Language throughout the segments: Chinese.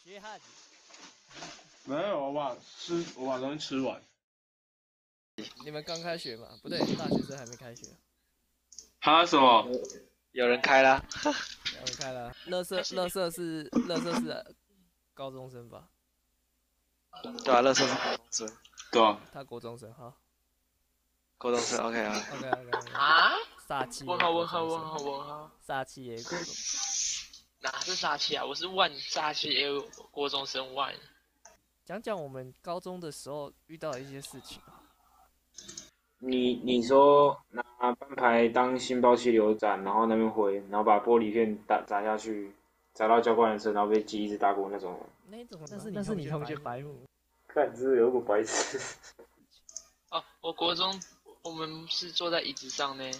约翰，没有，我把东西吃完。你们刚开学嘛？不对，大学生还没开学。他什么？有人开啦，有人开了。乐色是高中生吧？对啊，乐色是高中生，对啊，他国中生哈。高中生 OK 啊。OK。啊？煞气。问号。煞气也国中。哪是煞气啊？我是万煞气也有国中生万。讲我们高中的时候遇到的一些事情啊。你说拿班牌当新爆气流斩，然后那边挥，然后把玻璃片砸下去，砸到教官的车，然后被记一直打过那种。那种，那是你同学白目。看，这是有个白痴。哦，我国中我们是坐在椅子上呢，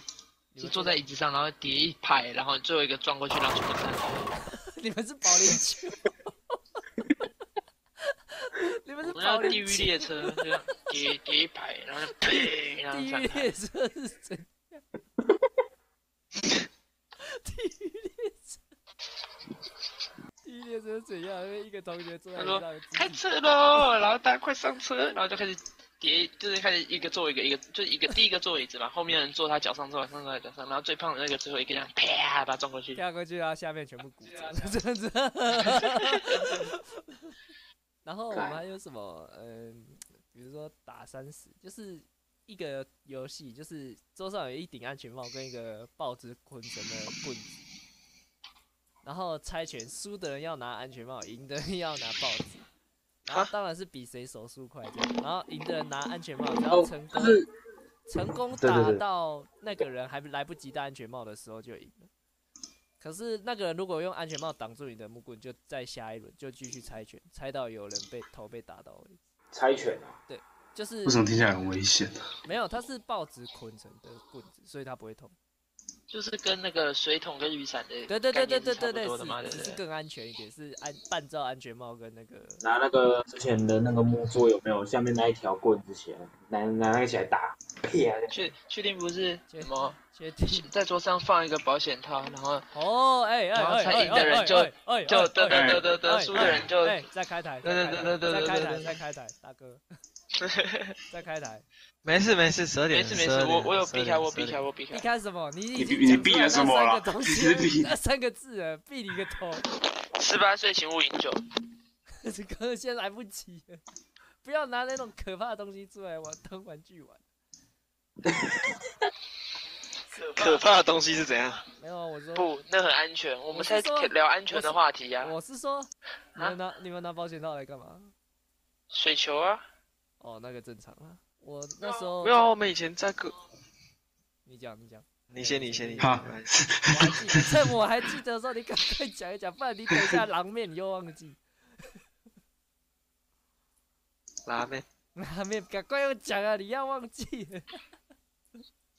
是坐在椅子上，然后叠一排，然后最后一个撞过去，然后全部散开。你们是保龄球。你们是我们要地狱列车，就叠一排，然后就呸，然后地狱散开。列车是怎样？地狱列车是怎样？因为一个同学坐在他说椅上，开车喽，然后大家快上车，然后就开始叠，就是开始一个座位一个，就是第一个座位椅子嘛，后面的人坐他脚上，坐他脚上，然后最胖的那个最后一个这样啪把他撞过去。跳过去，然后下面全部骨折，这样子。然后我们还有什么？比如说打30，就是一个游戏，就是桌上有一顶安全帽跟一个报纸捆成的棍子，然后猜拳，输的人要拿安全帽，赢的人要拿报纸。然后当然是比谁手速快这样，然后赢的人拿安全帽，只要成功打到那个人还来不及戴安全帽的时候就赢了。可是那个人如果用安全帽挡住你的木棍，就在下一轮就继续猜拳，猜到有人头被打到为止。猜拳啊？对，就是为什么听起来很危险？没有，它是报纸捆成的棍子，所以它不会痛。就是跟那个水桶跟雨伞的对，是更安全一点，是半罩安全帽跟那个拿那个之前的那个木桌有没有下面那一条棍子起来，拿那个起来打，啪！确定不是什么？确定在桌上放一个保险套，然后哦，然后猜赢的人就得输的人就再开台，再开台，大哥，再开台。没事，12点。没事，我有避开，我避开。避开什么？你避了什么了？那3个字了，避你个头！18岁请勿饮酒。这个现在来不及了，不要拿那种可怕的东西出来当玩具玩。可怕的东西是怎样？没有，我说不，那很安全。我们在聊安全的话题呀。我是说，你们拿保险套来干嘛？水球啊。哦，那个正常啊。我那时候没有，我们以前在个。你讲。你先。好。趁我还记得的时候，你赶快讲一讲，不然你等一下狼面你又忘记。拉面，赶快又讲啊！你要忘记了。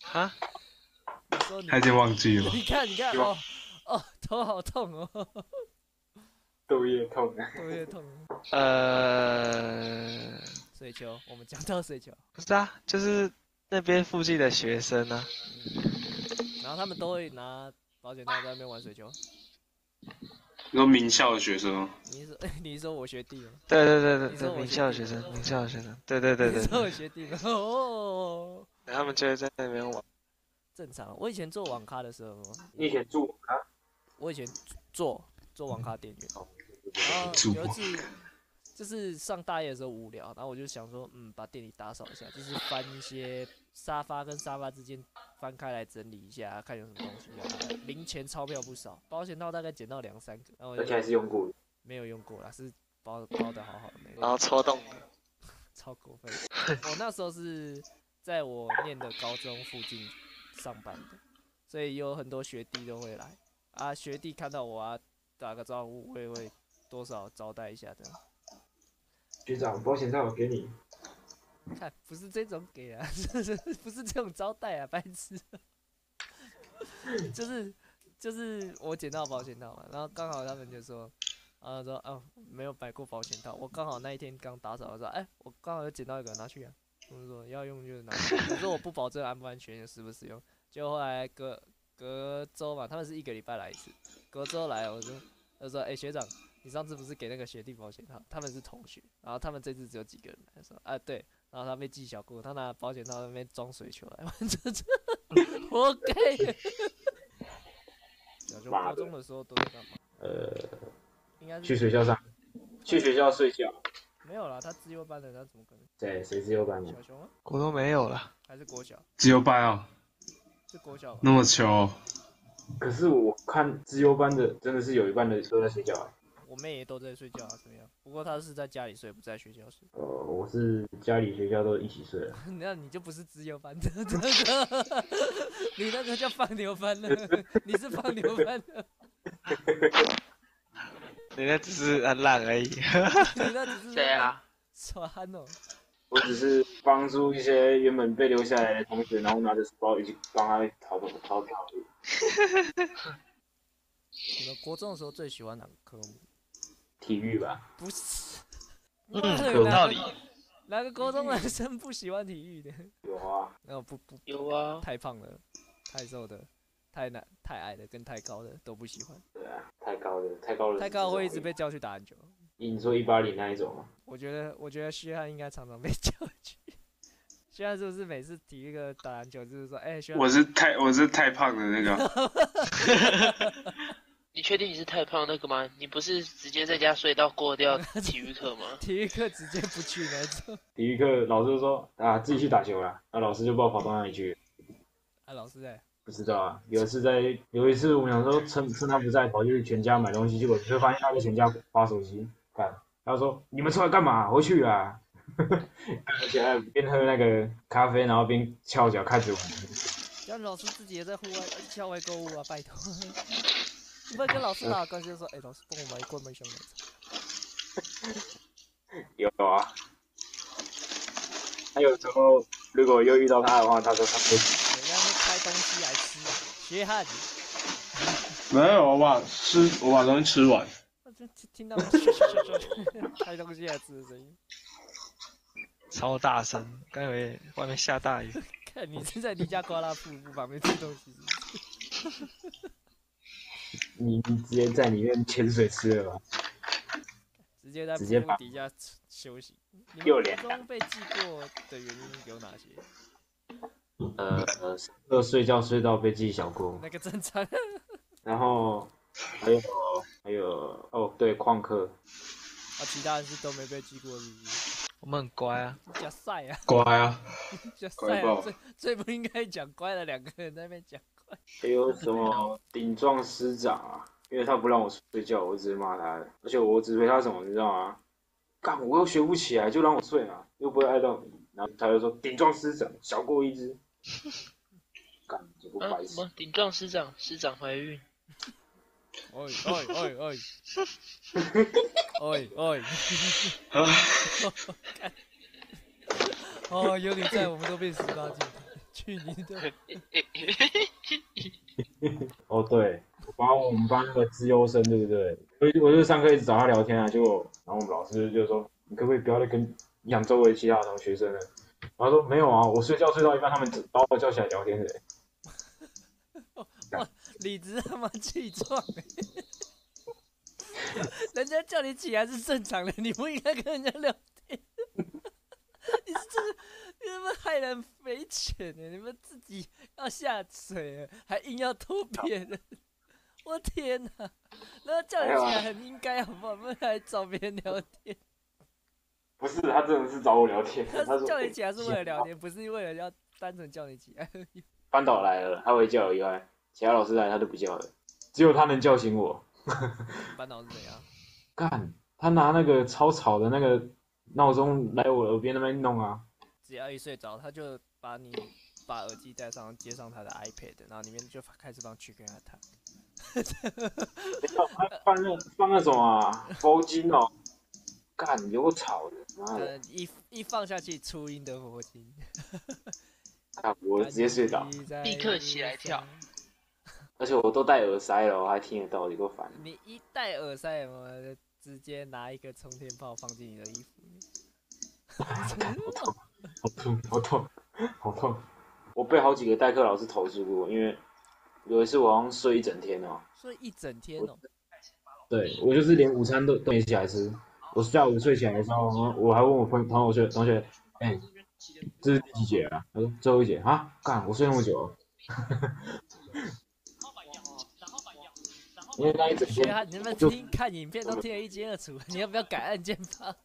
哈？他已经忘记了。你看，头好痛哦。豆叶痛。水球，我们讲到水球。不是啊，就是那边附近的学生啊。然后他们都会拿保险套在那边玩水球。你说名校的学生吗？你说我学弟吗？对，名校的学生，对。你说我学弟吗？哦。他们就会在那边玩。正常，我以前做网咖的时候，你以前住网咖？我以前做网咖店员，然后有一次就是上大夜的时候无聊，然后我就想说，把店里打扫一下，就是翻一些沙发跟沙发之间翻开来整理一下，看有什么东西啊。零钱钞票不少，保险套大概捡到2、3个，然后而且还是用过的。没有用过啦，是包的好好的，然后戳洞，超过分。我那时候是在我念的高中附近上班的，所以有很多学弟都会来啊。学弟看到我啊，打个招呼，我也会多少招待一下的。学长，保险套我给你。看，不是这种给啊，不是这种招待啊，白痴。就是我捡到保险套嘛，然后刚好他们就说，没有买过保险套，我刚好那一天刚打扫的时候，我刚好有捡到一个，拿去啊。他们说要用就拿去，可是我不保证安不安全，实不实用。结果后来隔周嘛，他们是1个礼拜来一次，隔周来我就说，学长，你上次不是给那个学弟保险套？他们是同学，然后他们这次只有几个人来说啊，对，然后他被记小过，他拿保险套在那边装水球来玩，活该。小学、高中的时候都在干嘛？应该是去学校睡觉。没有啦，他资优班的，他怎么可能？谁自由班的？小熊啊？我都没有了。还是国小？自由班哦，是国小吧？那么糗哦。可是我看自由班的真的是有一半的都在睡觉啊。我妹也都在睡觉啊，怎么样？不过她是在家里睡，不在学校睡。我是家里学校都一起睡了。那你就不是资优班的，你那个叫放牛班的，你是放牛班的，你那只是很懒而已。你那只是谁啊？耍憨哦。我只是帮助一些原本被留下来的同学，然后拿着书包一起帮他逃票而已。你们国中的时候最喜欢哪个科目？体育吧。不是。有道理。哪个国中男生不喜欢体育的？有啊。那不有啊。太胖了，太瘦的，太矮的跟太高的都不喜欢。对啊，太高了。太高会一直被叫去打篮球。你说180那一种吗？我觉得薛汉应该常常被叫去。薛汉是不是每次体育课打篮球就是说，薛汉我是太胖的那个。你确定你是太胖那个吗？你不是直接在家睡到过掉体育课吗？体育课直接不去那种。体育课老师就说啊自己去打球啦，那老师就不知道跑到哪里去了。啊，老师在。不知道啊，有一次我们想说趁他不在，跑去全家买东西，结果就发现他在全家滑手机，干，他说你们出来干嘛？回去啊！而且还边喝那个咖啡，然后边翘脚看着我们。让老师自己也在户外校外购物啊，拜托。你不能跟老师打好关系，就说，老师帮我买一罐麦香奶茶。有啊，他有时候如果又遇到他的话，他说他会。人家会开东西来吃啊，薛汉。没有，我把东西吃完。我就听到开东西来吃的声音。超大声，刚以为外面下大雨。看你是在尼加瓜拉瀑布旁边吃东西是不是？你直接在里面潜水吃了吧？直接在瀑布底下休息。你们国中被记过的原因有哪些？睡觉睡到被记小过。那个正常。然后还有哦，对，旷课。其他人是都没被记过，是不是？我们很乖啊。假赛啊！乖啊！假赛啊！最不应该讲乖的两个人在那边讲乖。还有什么顶撞师长啊？因为他不让我睡觉，我只是骂他的，而且我只陪他什么，你知道吗？干，我又学不起来，就让我睡嘛，又不会爱到你。然后他就说顶撞师长，小过一只。干，这个白痴。什么顶撞师长？师长怀孕。有你在，我们都变18禁。去你的！哦，对，我们班那个资优生，对不对？我就上课一直找他聊天啊，结果然后我们老师就说，你可不可以不要再跟影响周围其他同学生了？然后说没有啊，我睡觉睡到一半，他们把我叫起来聊天的。哇，李子他妈气壮欸！人家叫你起来是正常的，你不应该跟人家聊天。你们害人匪浅呢！你们自己要下水了，还硬要拖别人，我天哪！那叫你起来很应该，好不好？不然来找别人聊天。不是，他真的是找我聊天。他是叫你起来是为了聊天，不是为了要单纯叫你起来而已。班导来了，他会叫我以外，其他老师来他都不叫了，只有他能叫醒我。班导是怎样？干，他拿那个超吵的那个闹钟来我耳边那边弄啊。只要一睡着，他就把耳机戴上，接上他的 iPad， 然后里面就开始放曲给他弹。放那种啊，佛经哦，干有吵的，妈的！一放下去，初音的佛经。啊，我直接睡着，立刻起来跳。而且我都戴耳塞了，我还听得到，有够烦。你一戴耳塞，我直接拿一个充电炮放进你的衣服里面。好痛！我被好几个代课老师投诉过，因为有一次我好像睡一整天哦。睡一整天哦？对我就是连午餐都没起来吃。我下午睡起来的时候，我还问我同学，哎、这是第几节啊？他说最后一节啊，干，我睡那么久、哦，因为那一整天学汉，你们就看影片都听得一清二楚，你要不要改按键发？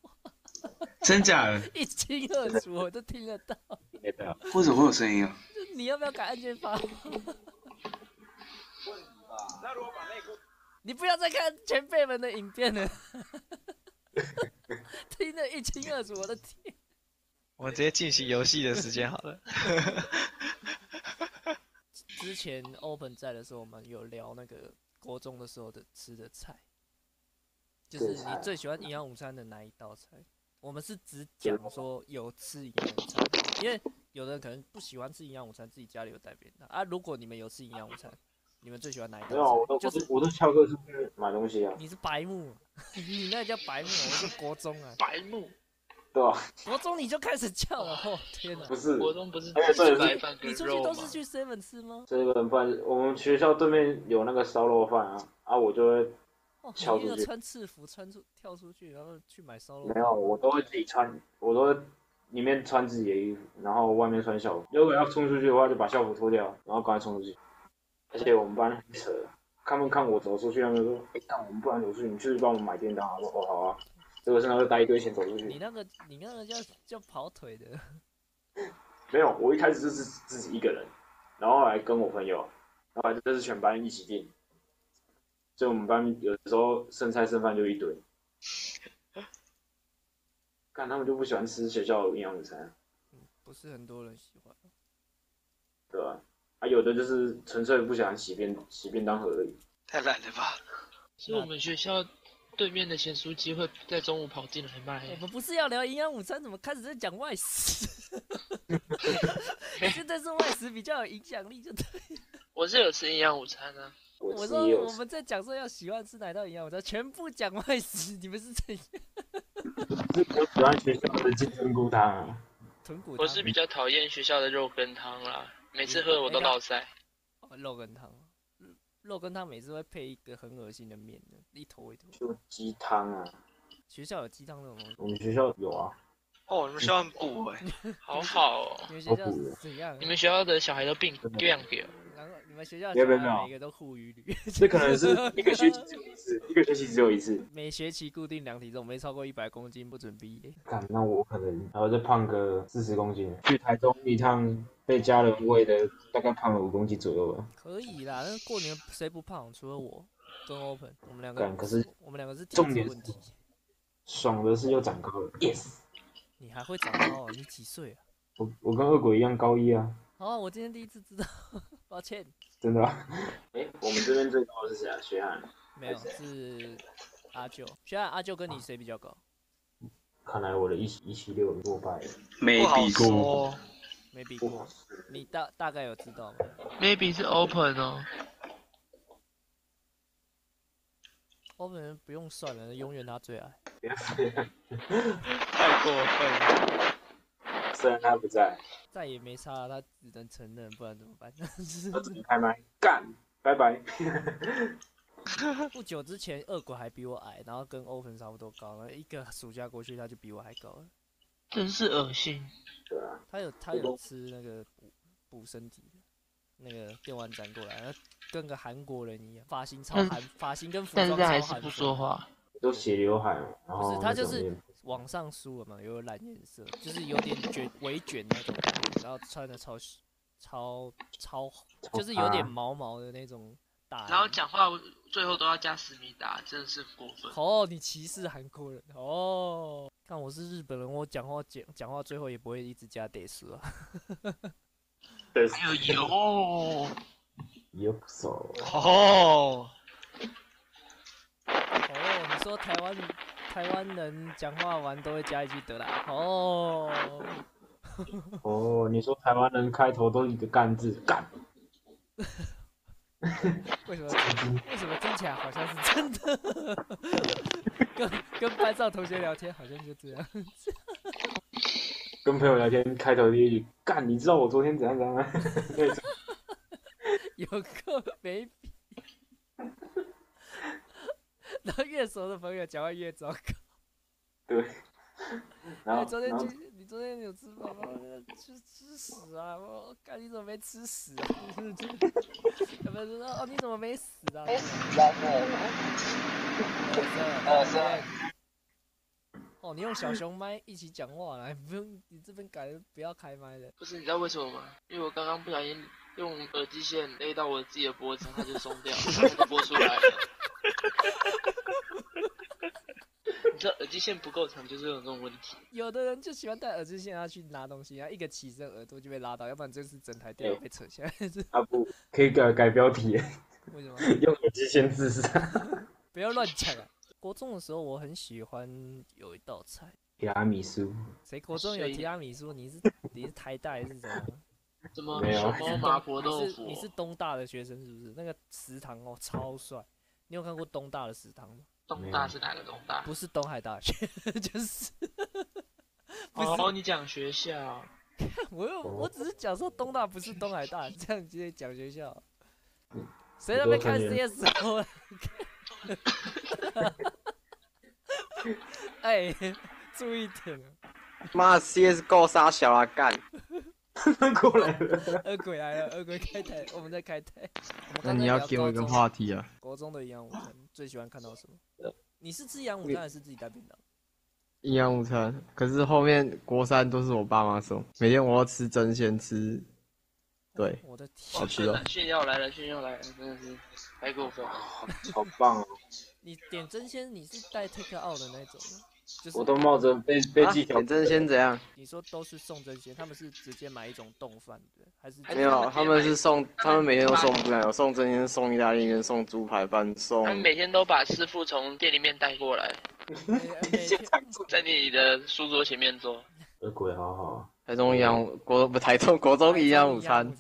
真假的？一清二楚，我都听得到。没的，为什么会有声音啊？你要不要改按键发？你不要再看前辈们的影片了，听得一清二楚，我的天！我们直接进行游戏的时间好了。之前 Open 在的时候，我们有聊那个国中的时候的吃的菜，就是你最喜欢营养午餐的哪一道菜？我们是只讲说有吃营养午餐，因为有的人可能不喜欢吃营养午餐，自己家里有带便当啊。如果你们有吃营养午餐，你们最喜欢哪一道菜？没有，我都翘课出去买东西啊。你是白目，你那叫白目，我是国中啊。白目，对吧？国中你就开始叫了，哦天哪！不是，国中不是而且这白饭跟你出去肉吗？都是去 Seven 吃吗？这个饭我们学校对面有那个烧肉饭啊，我就会哦，敲出去你那个穿制服跳出去，然后去买烧肉。没有，我都会自己穿，我都会里面穿自己的衣服，然后外面穿校服。如果要冲出去的话，就把校服脱掉，然后赶快冲出去。而且我们班很扯，他们看我走出去，他们说：“哎，干我们不然走出去，你去帮我们买便当啊。”我说：“哦，好啊。”结果身上就带一堆钱走出去。你那个叫跑腿的。没有，我一开始就是自己一个人，然后来跟我朋友，然后就是全班一起订。所以我们班有的时候剩菜剩饭就一堆。看他们就不喜欢吃学校的营养午餐，不是很多人喜欢。对吧？有的就是纯粹不想洗便当盒而已。太懒了吧？是我们学校对面的咸酥鸡会在中午跑进来卖。我们不是要聊营养午餐，怎么开始在讲外食？现在是外食比较有影响力，就对。我是有吃营养午餐啊。我说吃也有吃，我们在讲说要喜欢吃哪道营养午餐，全部讲外食，你们是怎样？是我喜欢学校的金针菇汤啊。豚骨汤。我是比较讨厌学校的肉羹汤啦，每次喝我都落腮。肉羹汤，肉羹汤每次会配一个很恶心的面的，一坨一坨。就鸡汤啊，学校有鸡汤那种东西，我们学校有啊。哦，你们学校很补哎、好好哦。你们学校是怎样？你们学校的小孩都病这样给然后你们学校没有没有小孩每个都护鱼旅，这可能是一个学期只有一次，一个学期只有一次。每学期固定量体重，没超过100公斤不准毕业。看，那我可能还会再胖个40公斤。去台中一趟，被家人喂的，大概胖了5公斤左右吧。可以啦，那过年谁不胖？除了我跟 Open，我们两个。干可是我们两个是体重点质问题。爽的是又长高了，yes！你还会长高哦？你几岁啊？我跟恶鬼一样高一啊，哦，我今天第一次知道，抱歉。真的啊。我们这边最高的是谁啊？学汉。没有，是阿舅。学长，阿舅跟你谁比较高？看来我的176落败了。没不好比过。说。没比过。你大概有知道吗？ ，maybe 是 open 哦。Open 不用算了，永远他最矮。太过分了。虽然他不在，再也没差了，他只能承认，不然怎么办？他只能开麦干，拜拜。不久之前，恶鬼还比我矮，然后跟 Open 差不多高，然后一个暑假过去，他就比我还高了。真是恶心。对啊，他有吃那个补身体的，那个电玩展过来，然后跟个韩国人一样，发型超韩，发型跟服但装超韩风。是他还是不说话。都斜刘海嘛，然后不是他就是那种往上梳了嘛，有蓝颜色，就是有点微卷那种感觉，然后穿的超，就是有点毛毛的那种大衣。然后讲话最后都要加思密达，真的是过分。哦，你歧视韩国人哦？看我是日本人，我讲话最后也不会一直加得斯啊。对还有油，有手。哦，哦，你说台湾人讲话完都会加一句得啦。哦，哦，你说台湾人开头都一个干字，干。为什么听起来好像是真的？跟班上同学聊天好像就这样。跟朋友聊天开头第一句干，你知道我昨天怎样怎样吗？有个没比。然后越熟的朋友讲话越糟糕。对。然后你昨天有吃饭吗？吃屎啊！我干，你怎么没吃屎啊？有没有说哦？你怎么没死啊？哦，你用小熊麦一起讲话啦，不用，你这边改不要开麦的。不是，你知道为什么吗？因为我刚刚不小心用耳机线勒到我自己的脖子，它就松掉，然后就播出来了。你知道耳机线不够长，就是有这种问题。有的人就喜欢戴耳机线，他去拿东西，然后一个起身耳朵就被拉到，要不然就是整台电脑被扯下来。阿布可以改标题，为什么？用耳机先自杀。不要乱讲啊！国中的时候我很喜欢有一道菜，提拉米苏。谁国中有提拉米苏？你是台大还是怎样？怎么没有熊猫麻婆豆腐？你是东大的学生是不是？那个食堂哦超帅，你有看过东大的食堂吗？东大是哪个东大？不是东海大学，就是哦，你讲学校。我只是讲说东大不是东海大，这样直接讲学校。谁在那边看 CSO 哎，注意点啊！妈 ，CSGO 杀小啊干！过来了，恶鬼来了，恶鬼开台，我们在开台。那你要给我一个话题啊！国中的营养午餐最喜欢看到什么？你是吃营养午餐还是自己带便当？营养午餐，可是后面国三都是我爸妈送，每天我要吃真鲜吃。对，我的天！好吃哦！炫耀来了，炫耀来了，真的是太过分了。好棒哦！你点真鲜，你是带 take out 的那种吗？就是我都冒着被记条。点真鲜怎样？你说都是送真鲜，他们是直接买一种冻饭的，还是没有，他们是送，他们每天都送不一样，有送真鲜，送意大利面，送猪排饭，送。他们每天都把师傅从店里面带过来，在你的书桌前面做。鬼好好。台中营养国中营养午餐。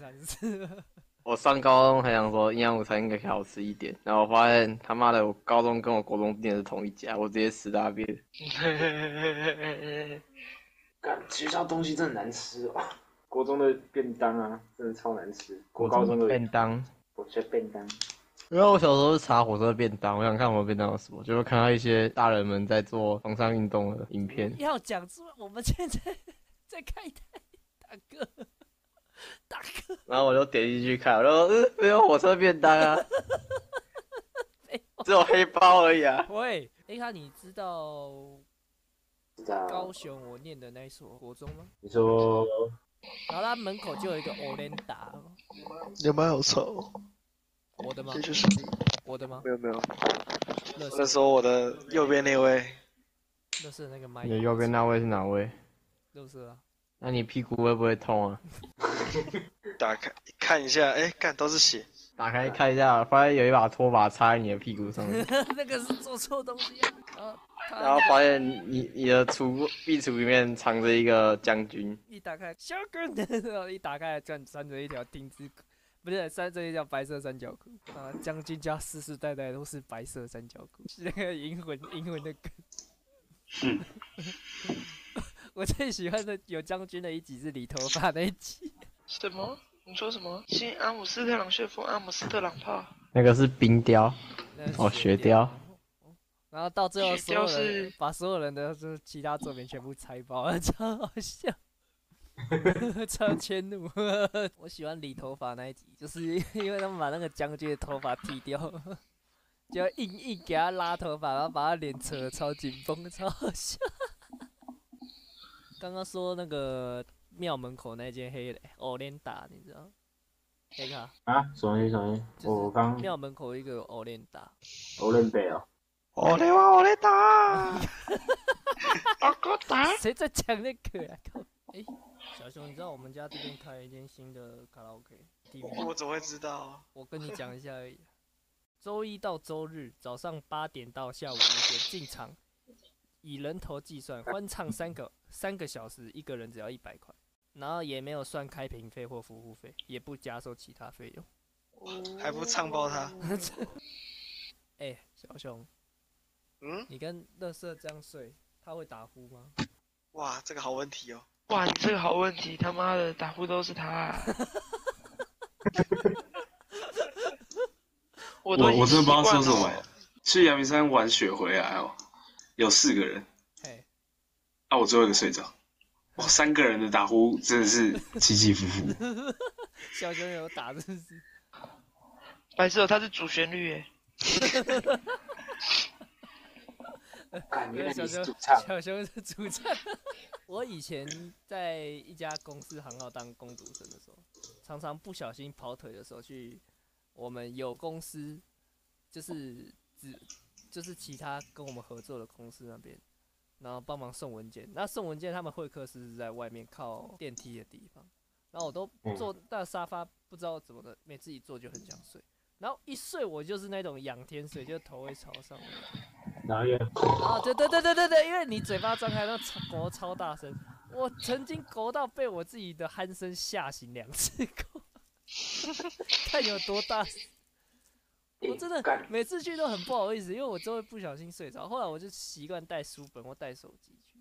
我上高中还想说营养午餐应该可以好吃一点，然后我发现他妈的我高中跟我国中店是同一家，我直接吃大便。干，学校东西真的难吃哦。国中的便当啊，真的超难吃。高中的便当，我吃便当。因为我小时候是查火车便当，我想看我的便当有什么，就会看到一些大人们在做床上运动的影片。要讲出来，我们现在在开台，大哥。然后我就点进去看，我就说没有火车便当啊，只有黑包而已啊。喂，你知道高雄我念的那一所国中吗？你说，然后他门口就有一个欧联达，有没有丑？我的吗？这就是你。我的吗？没有没有，那那时候我的右边那位。那是那个麦。你的右边那位是哪位？就是啊。那你屁股会不会痛啊？打开看一下，哎，干都是血。打开看一下，发现有一把拖把插在你的屁股上面。那个是做错东西啊！然后发现你的壁橱里面藏着一个将军。一打开，小哥，然后一打开，穿着一条丁字裤，不是穿着一条白色三角裤啊！将军家世世代代都是白色三角裤，是那个银魂的梗。我最喜欢的有将军的一集是理头发那一集。什么？你说什么？新阿姆斯特朗旋风、阿姆斯特朗炮？那个是冰雕，哦，雪雕。然后到最后，所有人把所有人的就是其他作品全部拆包了，超好笑，超迁怒。我喜欢理头发那一集，就是因为他们把那个将军的头发剃掉，就硬给他拉头发，然后把他脸扯得超紧绷，超好笑。刚刚说那个庙门口那间黑的欧联达，你知道？黑卡啊？什么意思？我刚庙门口一个欧联达，欧联北哦。我来打！我哥打！谁在讲那个啊？靠！小熊，你知道我们家这边开了一间新的卡拉 OK 地名？我怎么会知道？我跟你讲一下而已。周一到周日早上8点到下午5点进场，以人头计算，欢唱3个小时，一个人只要100块，然后也没有算开瓶费或服务费，也不加收其他费用，还不唱爆他？小熊，嗯，你跟乐色这样睡，他会打呼吗？哇，这个好问题哦。哇，你这个好问题，他妈的打呼都是他。我真的不知道说什么。去阳明山玩雪回来哦，有4个人，嘿，我最后一个睡着。哇，3个人的打呼真的是起起伏伏。小熊有打，真是。白痴哦，他是主旋律耶。感觉小熊你是主唱。小熊是主唱。我以前在一家公司行号当工读生的时候，常常不小心跑腿的时候，去我们有公司，就是其他跟我们合作的公司那边，然后帮忙送文件。那送文件，他们会客室是在外面靠电梯的地方，然后我都坐那沙发，不知道怎么的，每次一坐就很想睡。然后一睡我就是那种仰天睡，就头会朝上。然后又对，因为你嘴巴张开，那狗超大声。我曾经狗到被我自己的鼾声吓醒2次狗，看有多大声。我真的每次去都很不好意思，因为我都会不小心睡着。后来我就习惯带书本或带手机去，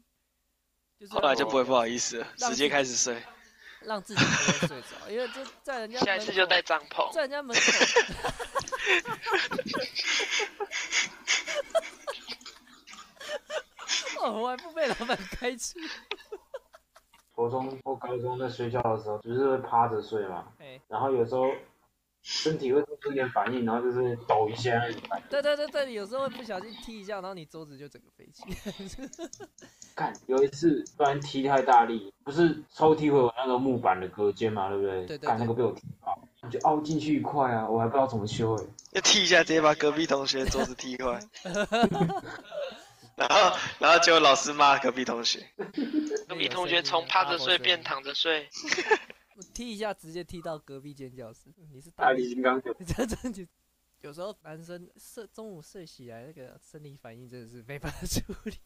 就是后来就不会不好意思了，直接开始睡。让自己不会睡着，因为就在人家下一次就带帐篷，在人家门口。哦，我还不被老板开除。国中或高中在睡觉的时候，就是会趴着睡嘛，然后有时候身体会做出一点反应，然后就是抖一下那种感觉。对，有时候会不小心踢一下，然后你桌子就整个飞起。看有一次不然踢太大力，不是抽屉会有那个木板的隔间嘛，对不对？对。干那个被我踢爆，就凹进去一块啊，我还不知道怎么修欸。要踢一下，直接把隔壁同学桌子踢坏。然后结果老师骂隔壁同学。隔壁同学从趴着睡变躺着睡。踢一下直接踢到隔壁间教室，你是大力金刚球。有时候男生中午睡起来，那个生理反应真的是没办法处理。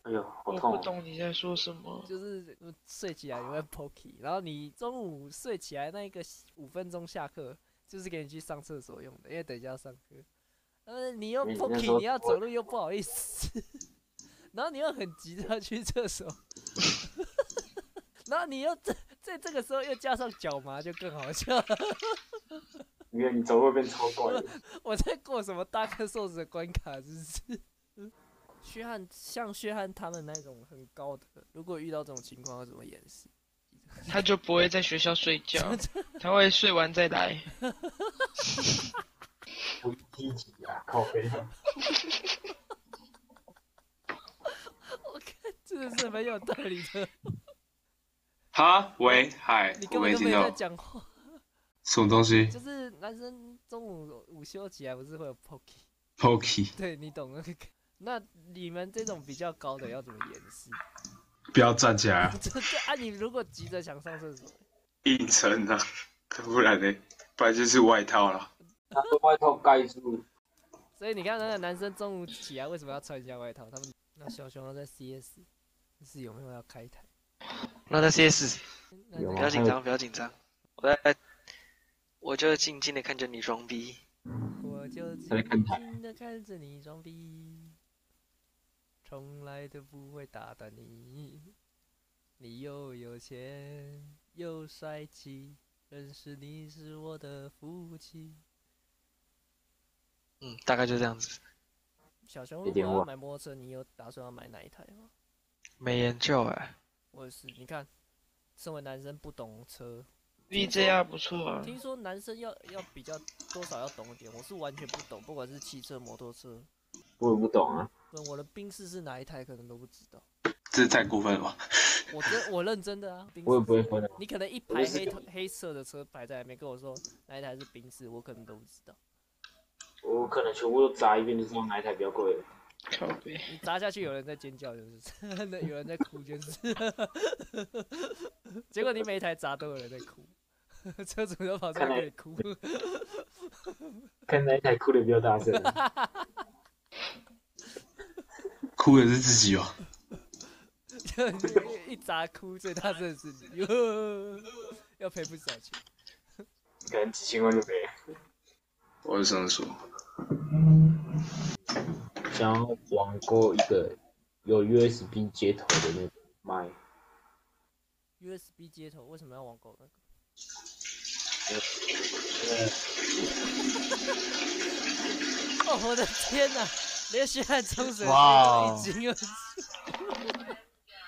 哎呦，好痛！我不懂你在说什么。就是睡起来你会 pokey， 然后你中午睡起来那个5分钟下课，就是给你去上厕所用的，因为等一下要上课。你又 pokey， 你要走路又不好意思，然后你又很急着要去厕所，然后你又在这个时候又加上脚麻，就更好笑。因为你走路变超怪的。我在过什么大颗瘦子的关卡，是不是？像薛汉他们那种很高的，如果遇到这种情况要怎么掩饰？他就不会在学校睡觉，他会睡完再来。不积极啊，靠背。我看真的是蛮有道理的。哈，喂，嗨，你根本就没在讲话。什么东西？就是男生中午午休起来不是会有 pokey？ 对，你懂那个。那你们这种比较高的要怎么掩饰？不要站起来啊！你如果急着想上厕所，硬撑啊，不然呢？不然就是外套了。拿外套盖住。所以你看那个男生中午起来为什么要穿一下外套？他们那小熊在 CS， 是有没有要开台？那在 CS， 不要紧张，不要紧张，我就静静的看着你装逼。我就静静的看着你装逼。从来都不会打断你，你又有钱又帅气，认识你是我的福气。大概就这样子。小熊，如果要买摩托车，你有打算要买哪一台吗？没研究我也是，你看，身为男生不懂车 ，VJR 不错啊。听说男生要比较多少要懂一点，我是完全不懂，不管是汽车、摩托车。我也不懂啊。我的宾士是哪一台，可能都不知道。这太过分了吧！我认真的啊。我也不会分的。你可能一排黑色的车摆在那边，跟我说哪一台是宾士，我可能都不知道。我可能全部都砸一遍，就知道哪一台比较贵了。靠北。你砸下去，有人在尖叫，就是有人在哭，就是。结果你每一台砸都有人在哭，车主都跑出来跟你哭。看哪一台哭的比较大声。哭的是自己哦。一砸哭最大声的是你，要赔不少钱。可能几千万就赔了。我是这么说。想要网购一个有 USB 接头的那个麦。USB 接头为什么要网购那个？哦，我的天哪！连血汗冲水哇都一惊而出。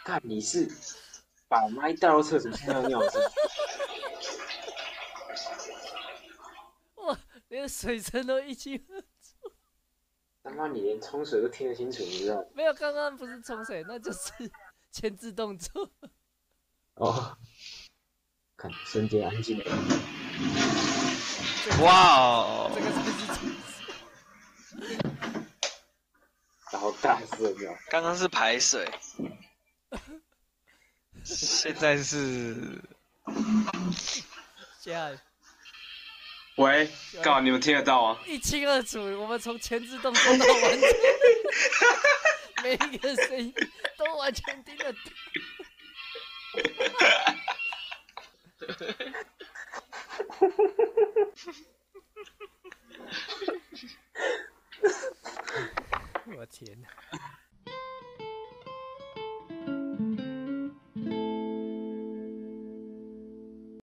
看你是把麦带到厕所去尿尿是不是？哇，连水声都一惊而出。他妈你连冲水都听得清楚，你知道吗？没有，刚刚不是冲水，那就是前置动作。哦，看瞬间安静了。哇哦！这个才是冲水。然后大声的，刚刚是排水，现在是接下来喂，干嘛？你们听得到啊？一清二楚，我们从前置动作到完成，每一个声音都完全听得到。我天哪！